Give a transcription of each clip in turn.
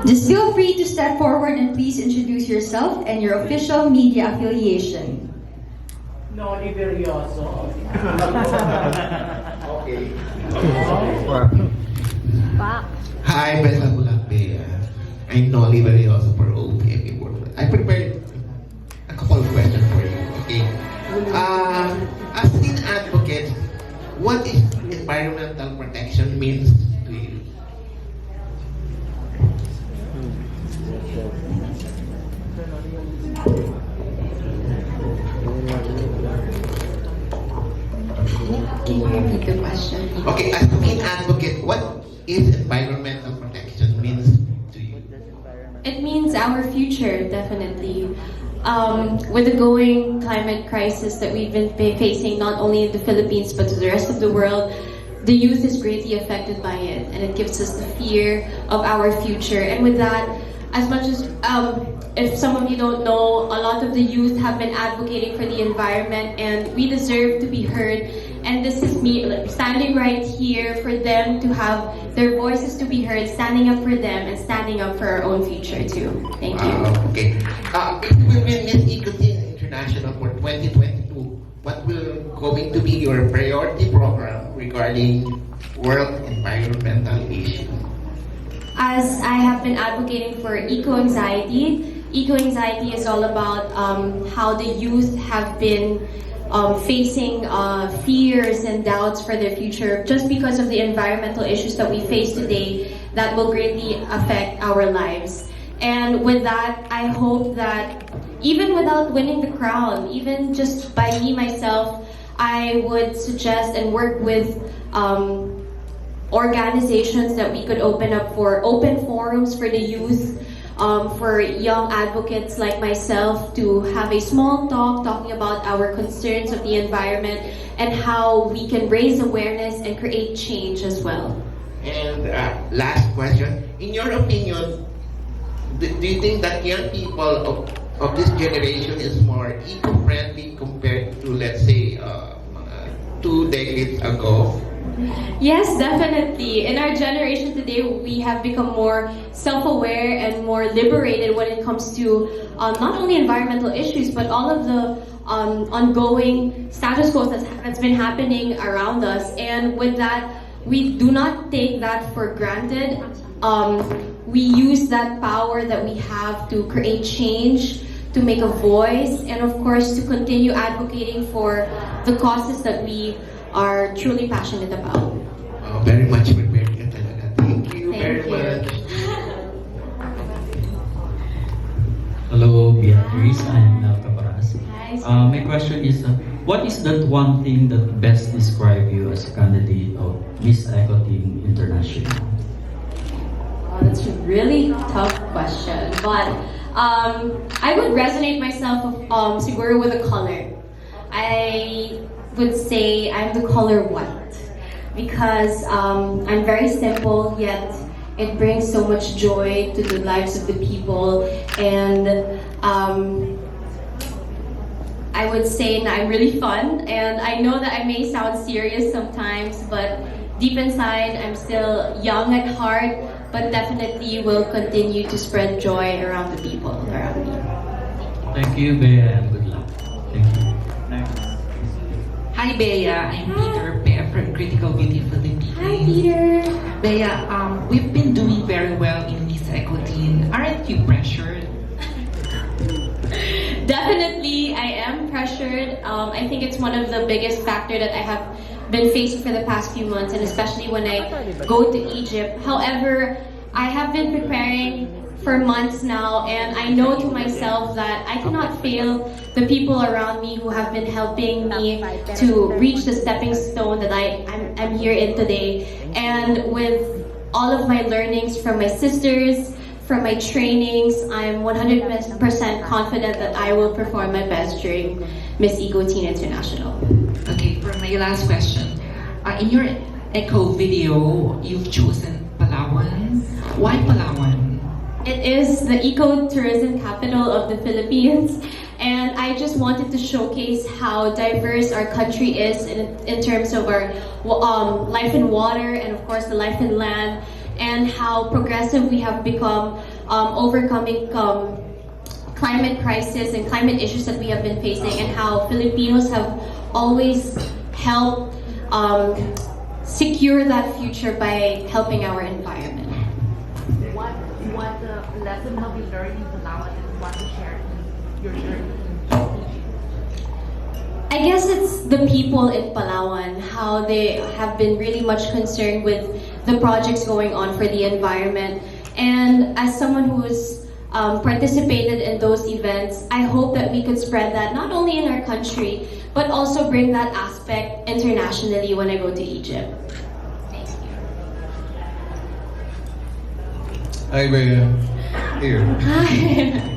Just feel free to step forward and please introduce yourself and your official media affiliation. Noli Berioso. Okay. Hi, Bella Bulambea. I'm Noli Berioso for OPM World. I prepared a couple of questions for you. Okay. As an advocate, what is environmental protection means to you? Can you repeat the question? Okay, as an advocate, what is environmental protection means to you? It means our future, definitely. With the going climate crisis that we've been facing, not only in the Philippines but to the rest of the world, the youth is greatly affected by it, and it gives us the fear of our future. And with that, as much as, if some of you don't know, a lot of the youth have been advocating for the environment, and we deserve to be heard. And this is me standing right here for them to have their voices to be heard, standing up for them and standing up for our own future too. Thank you. Okay. If we win Miss Ecotin International for 2022, what will going to be your priority program regarding world environmental issues? As I have been advocating for eco-anxiety is all about how the youth have been facing fears and doubts for their future just because of the environmental issues that we face today that will greatly affect our lives. And with that, I hope that even without winning the crown, even just by me myself, I would suggest and work with organizations that we could open up for open forums for the youth, for young advocates like myself to have a small talk talking about our concerns of the environment and how we can raise awareness and create change as well. And last question, in your opinion, do you think that young people of this generation is more eco-friendly compared to, let's say, 2 decades ago? Yes, definitely. In our generation today, we have become more self-aware and more liberated when it comes to not only environmental issues, but all of the ongoing status quo that's been happening around us. And with that, we do not take that for granted. We use that power that we have to create change, to make a voice, and of course, to continue advocating for the causes that we are truly passionate about. Very much prepared ka talaga. Thank you very you. much. Hello, Beatriz. I'm Caparas. Hi, sir. My question is, what is that one thing that best describes you as a candidate of Miss Ecotin International? Oh, that's a really tough question, but I would resonate myself siguro with a color. I would say I'm the color white because I'm very simple, yet it brings so much joy to the lives of the people. And I would say that I'm really fun, and I know that I may sound serious sometimes, but deep inside I'm still young at heart, but definitely will continue to spread joy around the people around me. Thank you, Bea, and good luck. Thank you. Hi, Bea. I'm Peter Bea from Critical Beauty Philippines. Hi, Peter. Bea, we've been doing very well in Miss Ecotin. Aren't you pressured? Definitely, I am pressured. I think it's one of the biggest factors that I have been facing for the past few months, and especially when I go to Egypt. However, I have been preparing for months now, and I know to myself that I cannot fail the people around me who have been helping me to reach the stepping stone that I'm here in today. And with all of my learnings from my sisters, from my trainings, I'm 100% confident that I will perform my best during Miss Ecotin International. Okay, for my last question. In your eco video, you've chosen Palawan. Why Palawan? It is the eco-tourism capital of the Philippines, and I just wanted to showcase how diverse our country is in terms of our life in water and of course the life in land. and how progressive we have become, overcoming climate crisis and climate issues that we have been facing, and how Filipinos have always helped secure that future by helping our environment. What lesson have you learned in Palawan and what to share your journey? I guess it's the people in Palawan, how they have been really much concerned with the projects going on for the environment. And as someone who's participated in those events, I hope that we could spread that not only in our country, but also bring that aspect internationally when I go to Egypt. Thank you. Hi, Bea. Here. Hi.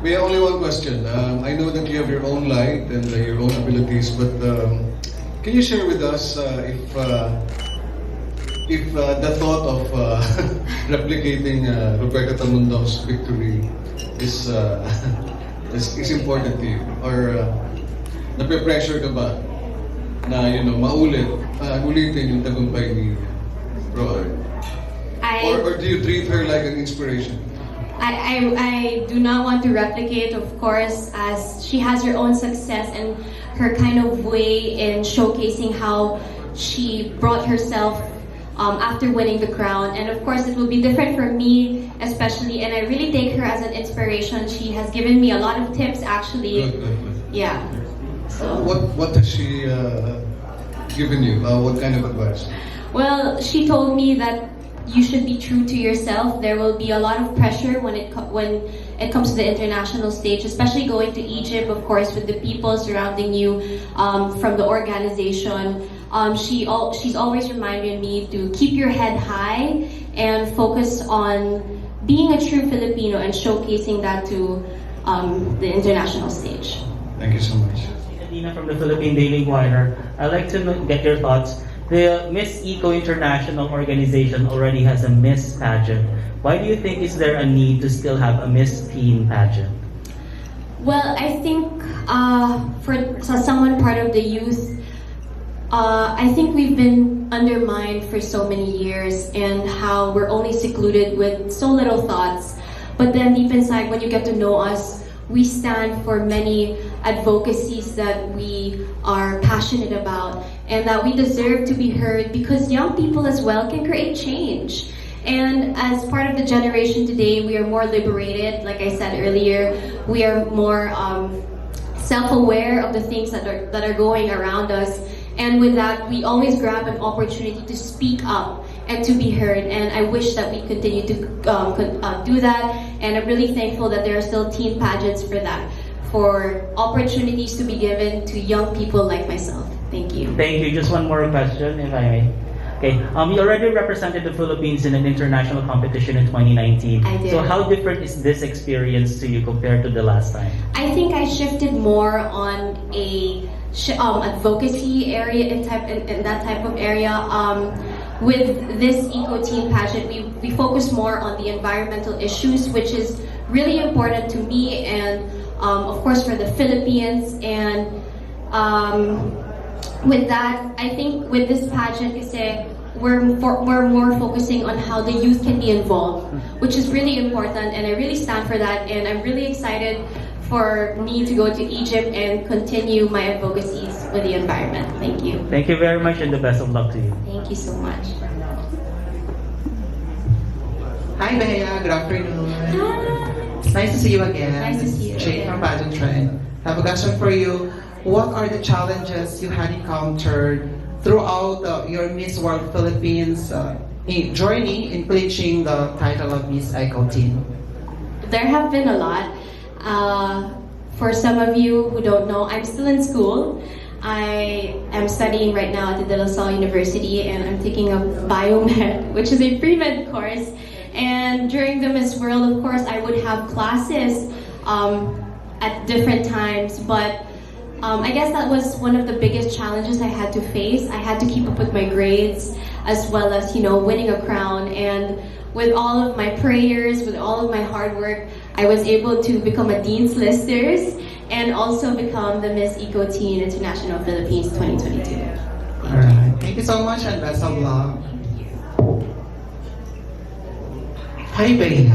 We have only one question. I know that you have your own light and your own abilities, but can you share with us if the thought of replicating Roberta Talmundo's victory is important to you, or nape-pressure ka ba na ulitin yung tagumpay ni Roy? Or do you treat her like an inspiration? I do not want to replicate, of course, as she has her own success and her kind of way in showcasing how she brought herself after winning the crown. And of course, it will be different for me, especially, and I really take her as an inspiration. She has given me a lot of tips, actually. Good. Yeah. So. What has she given you? What kind of advice? Well, she told me that you should be true to yourself. There will be a lot of pressure when it comes to the international stage, especially going to Egypt, of course, with the people surrounding you from the organization. She's always reminded me to keep your head high and focus on being a true Filipino and showcasing that to the international stage. Thank you so much. Adina from the Philippine Daily Inquirer. I'd like to get your thoughts. The Miss Eco International organization already has a Miss pageant. Why do you think is there a need to still have a Miss Teen pageant? Well, I think for someone part of the youth, I think we've been undermined for so many years, and how we're only secluded with so little thoughts. But then deep inside, when you get to know us, we stand for many advocacies that we are passionate about and that we deserve to be heard, because young people as well can create change. And as part of the generation today, we are more liberated. Like I said earlier, we are more self-aware of the things that are going around us. And with that, we always grab an opportunity to speak up and to be heard. And I wish that we continue to do that. And I'm really thankful that there are still teen pageants for that, for opportunities to be given to young people like myself. Thank you. Thank you. Just one more question, if I may. Okay. You already represented the Philippines in an international competition in 2019. I did. So how different is this experience to you compared to the last time? I think I shifted more on a advocacy area in that type of area. With this Eco Teen pageant, we focus more on the environmental issues, which is really important to me and of course for the Philippines. And with that, I think with this pageant, we're more focusing on how the youth can be involved, which is really important, and I really stand for that. And I'm really excited for me to go to Egypt and continue my advocacies with the environment. Thank you. Thank you very much and the best of luck to you. Thank you so much. Hi, Bea. Good afternoon. Hi. It's nice to see you again. Nice to see you Jane again. from Pageantry. I have a question for you. What are the challenges you had encountered throughout your Miss World Philippines journey in clinching the title of Miss Eco Teen? There have been a lot. For some of you who don't know, I'm still in school. I am studying right now at the De La Salle University, and I'm taking a biomed, which is a pre-med course. And during the Miss World, of course, I would have classes at different times, but I guess that was one of the biggest challenges I had to face. I had to keep up with my grades, as well as, winning a crown. And with all of my prayers, with all of my hard work, I was able to become a Dean's Listers and also become the Miss Eco Teen International Philippines 2022. Alright. Thank you so much and best of luck. Hi, Bea.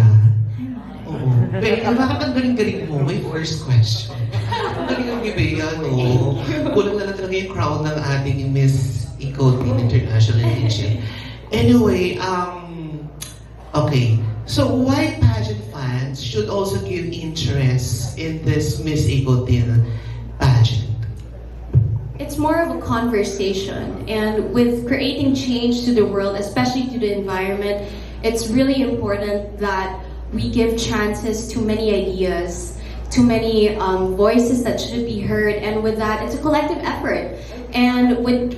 Oo. Bea, bakit ang galing-galing mo? May first question. Ang galing ni Bea, no? Kulang na lang talaga yung crown ng ating Miss Eco Team International Edition. Anyway, okay. So why pageant fans should also give interest in this Miss Eco Team pageant? It's more of a conversation, and with creating change to the world, especially to the environment, it's really important that we give chances to many ideas, to many voices that should be heard, and with that, it's a collective effort. And with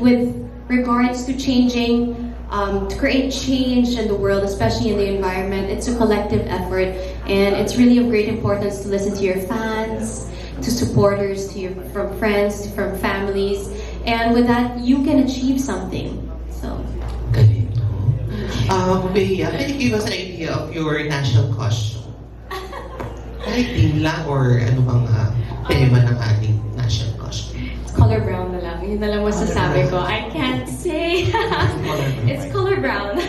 regards to changing, to create change in the world, especially in the environment, it's a collective effort, and it's really of great importance to listen to your fans, to supporters, from friends, from families, and with that, you can achieve something. So. Galing, no? Bea, can you give us an idea of your national costume? Kahit team lang or ano bang tema ng ating national costume? It's color brown na lang. Yun na lang masasabi ko. I can't say. It's color brown.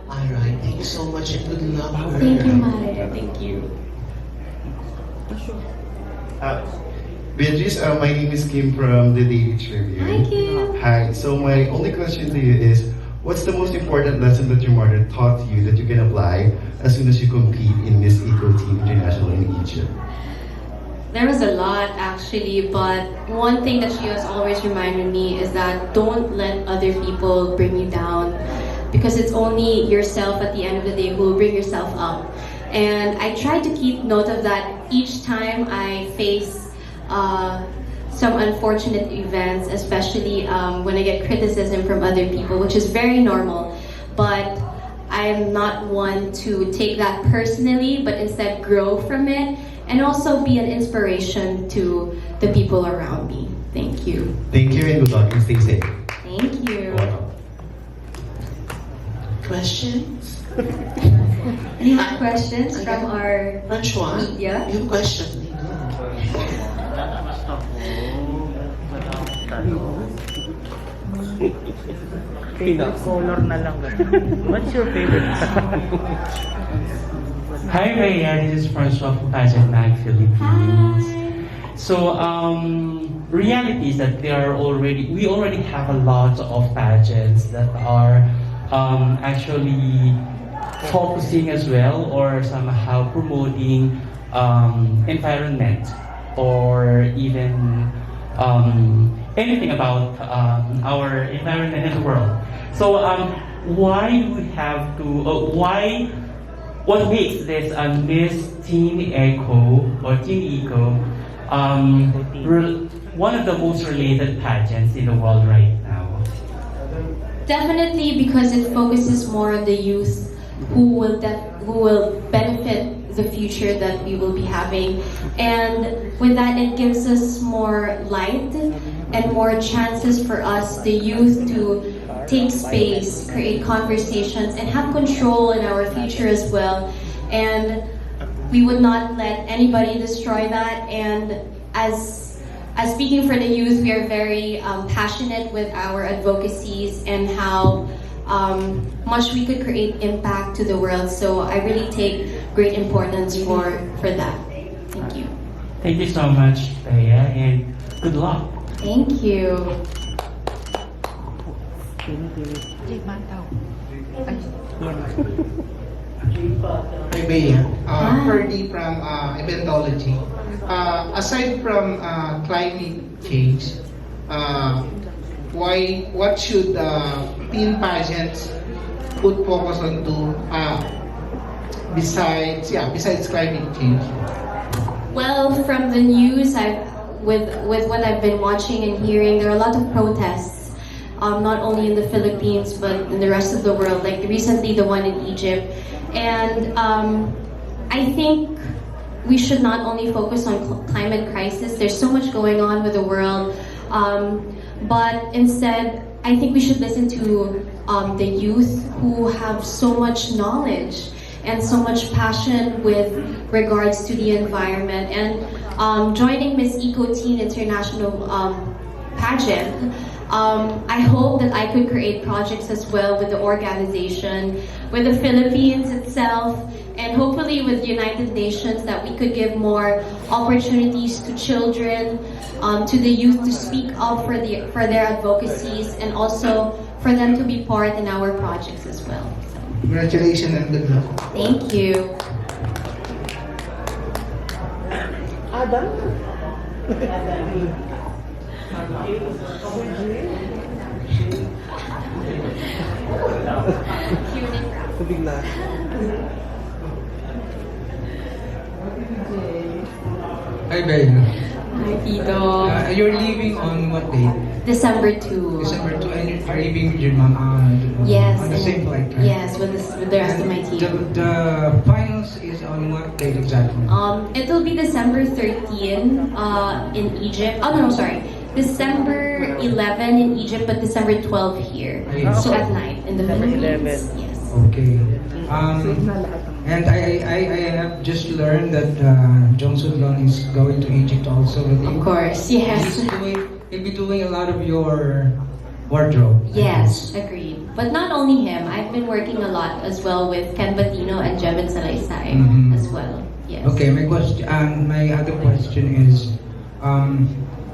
Alright, thank you so much and good luck. Thank you, Mare. Thank you. Beatriz, my name is Kim from the Daily Tribune. Hi, Kim. Hi. So my only question to you is, what's the most important lesson that your mother taught you that you can apply as soon as you compete in Miss Eco Team International in Egypt? There was a lot actually, but one thing that she has always reminded me is that don't let other people bring you down, because it's only yourself at the end of the day who will bring yourself up. And I try to keep note of that each time I face some unfortunate events, especially when I get criticism from other people, which is very normal. But I'm not one to take that personally, but instead grow from it and also be an inspiration to the people around me. Thank you. Thank you and good luck and stay safe. Thank you. Questions? Any more questions from our Francois, media? you have a question? Favorite color na lang. What's your favorite color? Hi, Rhea. This is Francois from Pageant Philippines. So, reality is that we already have a lot of pageants that are actually focusing as well or somehow promoting environment or even anything about our environment in the world. So why do we have to, what makes this Miss Teen Eco or Teen Eco one of the most related pageants in the world right now? Definitely because it focuses more on the youth who will benefit the future that we will be having, and with that it gives us more light and more chances for us, the youth, to take space, create conversations, and have control in our future as well. And we would not let anybody destroy that. And as speaking for the youth, we are very passionate with our advocacies and how much we could create impact to the world. So I really take great importance for that. Thank you. Thank you so much, Thea, and good luck. Thank you. Hi, Bea. Ferdy from Eventology. Aside from climate change, what should teen pageants put focus on besides climate change? Well, from the news, with what I've been watching and hearing, there are a lot of protests, not only in the Philippines but in the rest of the world. Like recently, the one in Egypt, and I think we should not only focus on climate crisis. There's so much going on with the world, but instead, I think we should listen to the youth who have so much knowledge and so much passion with regards to the environment. And joining Miss Eco Teen International pageant, I hope that I could create projects as well with the organization, with the Philippines itself, and hopefully with the United Nations, that we could give more opportunities to children, to the youth to speak up for their advocacies, and also for them to be part in our projects as well. So, Congratulations and good luck. thank you. Hi, Bella. Hi, Tito. You're leaving on what date? December 2. December 2, and you're leaving with your mom Yes. on the same flight, right? Yes, with the rest of my team. The finals is on what date exactly? It will be December 13 in Egypt. Oh no, sorry. December 11 in Egypt, but December 12 here. So at night in the Philippines. Yes. Okay. And I have just learned that Jong Soo-long is going to Egypt also with you. Of course, yes. He'll be doing a lot of your wardrobe. Yes, agreed. But not only him, I've been working a lot as well with Ken Batino and Jevin Salaysay as well. Yes. Okay, my other question is,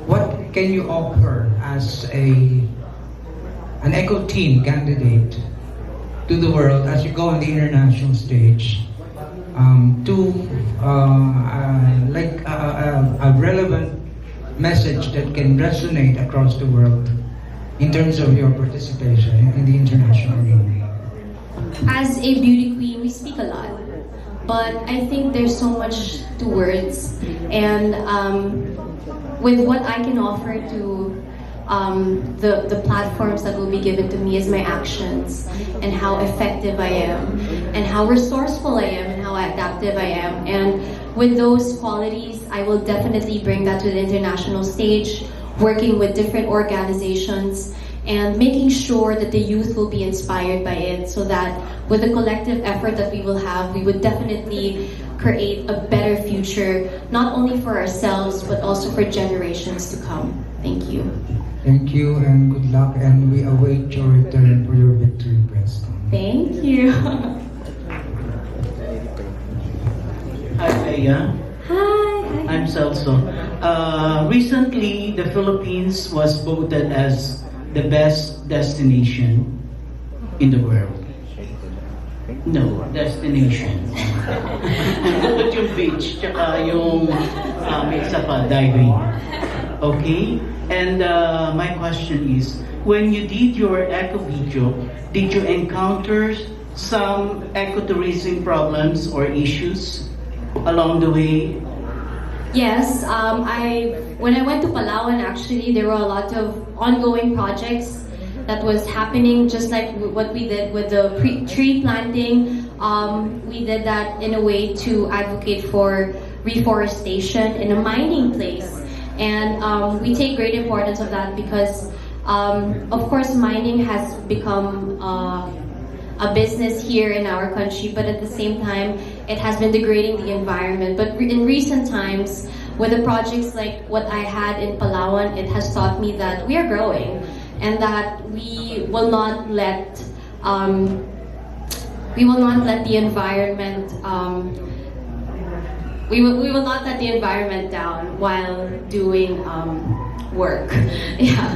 what can you offer as an eco team candidate to the world as you go on the international stage, like a relevant message that can resonate across the world in terms of your participation in the international arena? As a beauty queen, we speak a lot, but I think there's so much to words, and with what I can offer to the platforms that will be given to me is my actions, and how effective I am, and how resourceful I am, and how adaptive I am. And with those qualities, I will definitely bring that to the international stage, working with different organizations and making sure that the youth will be inspired by it, so that with the collective effort that we will have, we would definitely create a better future, not only for ourselves, but also for generations to come. Thank you. Thank you and good luck, and we await your return for your victory press. Thank you. Hi, Aya. Hi. I'm Celso. Recently, the Philippines was voted as the best destination in the world. No, destination. Bukod yung beach, tsaka yung may isa pa, diving. Okay? And my question is, when you did your eco video, did you encounter some ecotourism problems or issues along the way? Yes, when I went to Palawan, actually, there were a lot of ongoing projects that was happening, just like what we did with the tree planting. We did that in a way to advocate for reforestation in a mining place. And we take great importance of that because, of course, mining has become a business here in our country, but at the same time, it has been degrading the environment. But in recent times, with the projects like what I had in Palawan, it has taught me that we are growing, and that we will not let the environment we will not let the environment down while doing work. Yeah.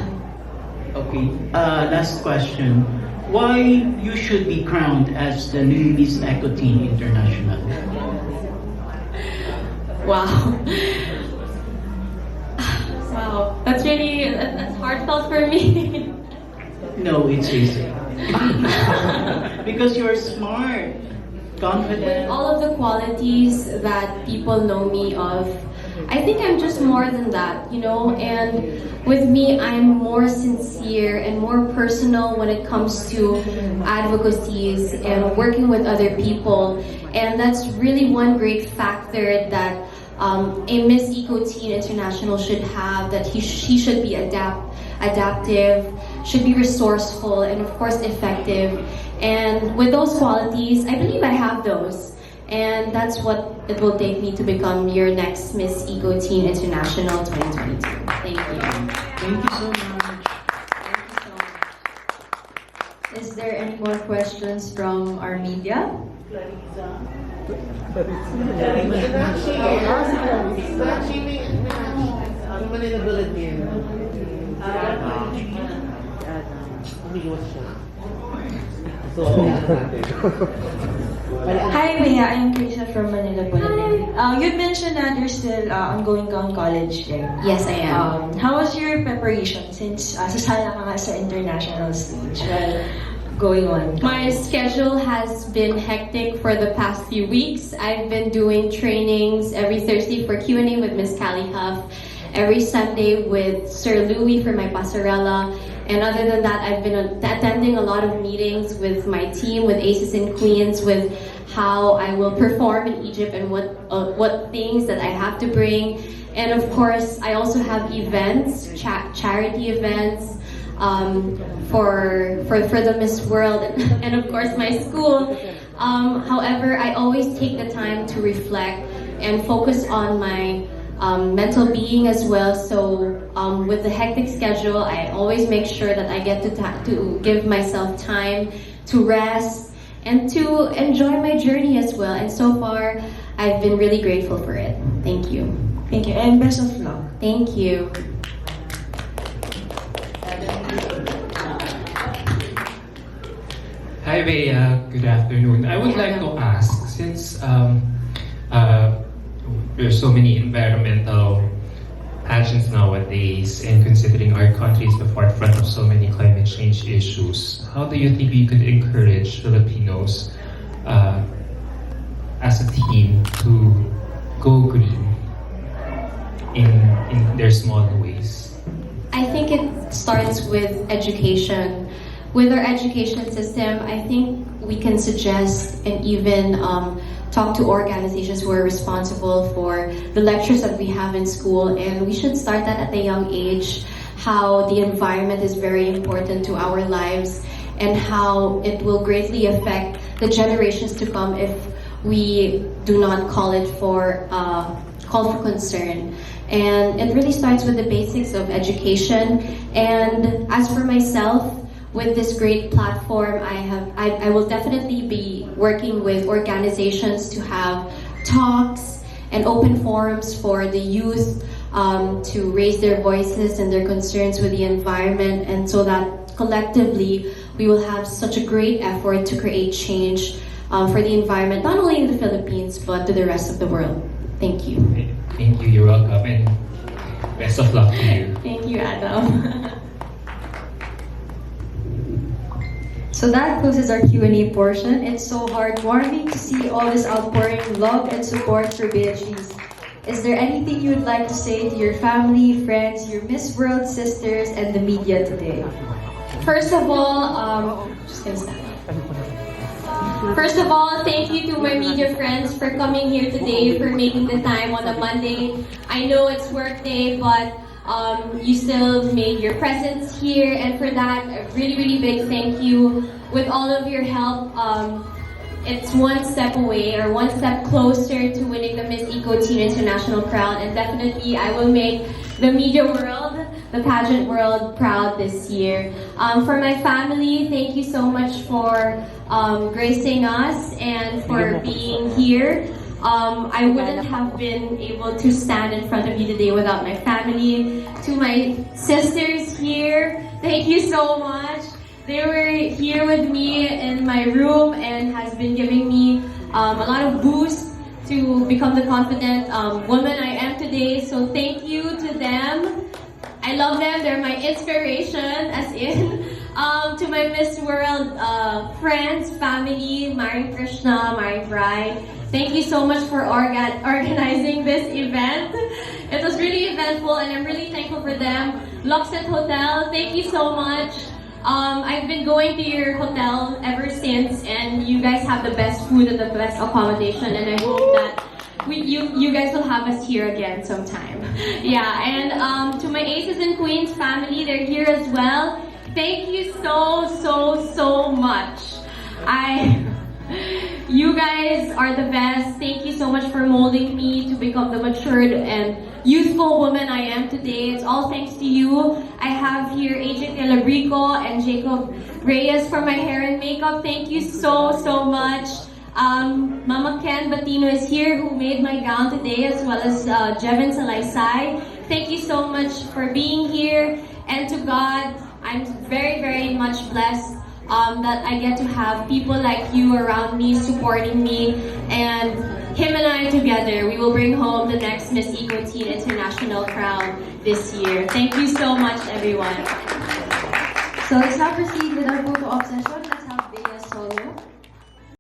Okay, last question. Why you should be crowned as the new Miss Eco Teen International? Wow. Wow. That's heartfelt for me. No, it's easy. Because you're smart, confident. With all of the qualities that people know me of, I think I'm just more than that, you know? And with me, I'm more sincere and more personal when it comes to advocacies and working with other people. And that's really one great factor that a Miss Eco Teen International should have, that she should be adaptive, should be resourceful, and of course effective. And with those qualities, I believe I have those. And that's what it will take me to become your next Miss Eco Teen International 2022. Thank you. Thank you so much. Is there any more questions from our media? Hi, Bea. I'm Krisha from Manila Bulletin. You mentioned that you're still ongoing on college, right? Yes, I am. How was your preparation since sasala ka nga sa international stage while going on? My schedule has been hectic for the past few weeks. I've been doing trainings every Thursday for Q&A with Miss Callie Huff, every Sunday with Sir Louis for my passerella, and other than that, I've been attending a lot of meetings with my team, with Aces and Queens, with how I will perform in Egypt and what things that I have to bring. And of course, I also have events, charity events, for the Miss World and of course my school. However, I always take the time to reflect and focus on my mental being as well. So with the hectic schedule, I always make sure that I get to give myself time to rest and to enjoy my journey as well. And so far, I've been really grateful for it. Thank you. Thank you, and best of luck. Thank you. Hi, Bea. Good afternoon. I would like to ask, since there's so many environmental pageants nowadays, and considering our country is the forefront of so many climate change issues, how do you think we could encourage Filipinos as a team to go green in their small ways? I think it starts with education. With our education system, I think we can suggest and even talk to organizations who are responsible for the lectures that we have in school, and we should start that at a young age, how the environment is very important to our lives and how it will greatly affect the generations to come if we do not call for concern. And it really starts with the basics of education. And as for myself, with this great platform, I will definitely be working with organizations to have talks and open forums for the youth to raise their voices and their concerns with the environment, and so that collectively we will have such a great effort to create change for the environment, not only in the Philippines but to the rest of the world. Thank you. Thank you. You're welcome, and best of luck to you. Thank you, Adam. So that closes our Q&A portion. It's so heartwarming to see all this outpouring love and support for Beatriz. Is there anything you would like to say to your family, friends, your Miss World sisters, and the media today? First of all, just gonna stand up. First of all, thank you to my media friends for coming here today, for making the time on a Monday. I know it's work day, but you still made your presence here, and for that, a really, really big thank you. With all of your help, it's one step away or one step closer to winning the Miss Eco Teen International crown, and definitely I will make the media world, the pageant world proud this year. For my family, thank you so much for gracing us and for being here. I wouldn't have been able to stand in front of you today without my family. To my sisters here, thank you so much. They were here with me in my room and has been giving me a lot of boost to become the confident woman I am today. So thank you to them. I love them. They're my inspiration, as in. To my Miss World friends, family, Mari Krishna, Mari Bride, thank you so much for organizing this event. It was really eventful and I'm really thankful for them. Luxet Hotel, thank you so much. I've been going to your hotel ever since, and you guys have the best food and the best accommodation, and I hope that you guys will have us here again sometime. Yeah, and to my Aces and Queens family, they're here as well. Thank you so much. You guys are the best. Thank you so much for molding me to become the matured and youthful woman I am today. It's all thanks to you. I have here AJ Calabrico and Jacob Reyes for my hair and makeup. Thank you so much. Mama Ken Batino is here, who made my gown today, as well as Jevin Salaysay. Thank you so much for being here. And to God, I'm very much blessed that I get to have people like you around me, supporting me, and him and I together, we will bring home the next Miss Eco Teen International crown this year. Thank you so much, everyone. So let's now proceed with our photo op session.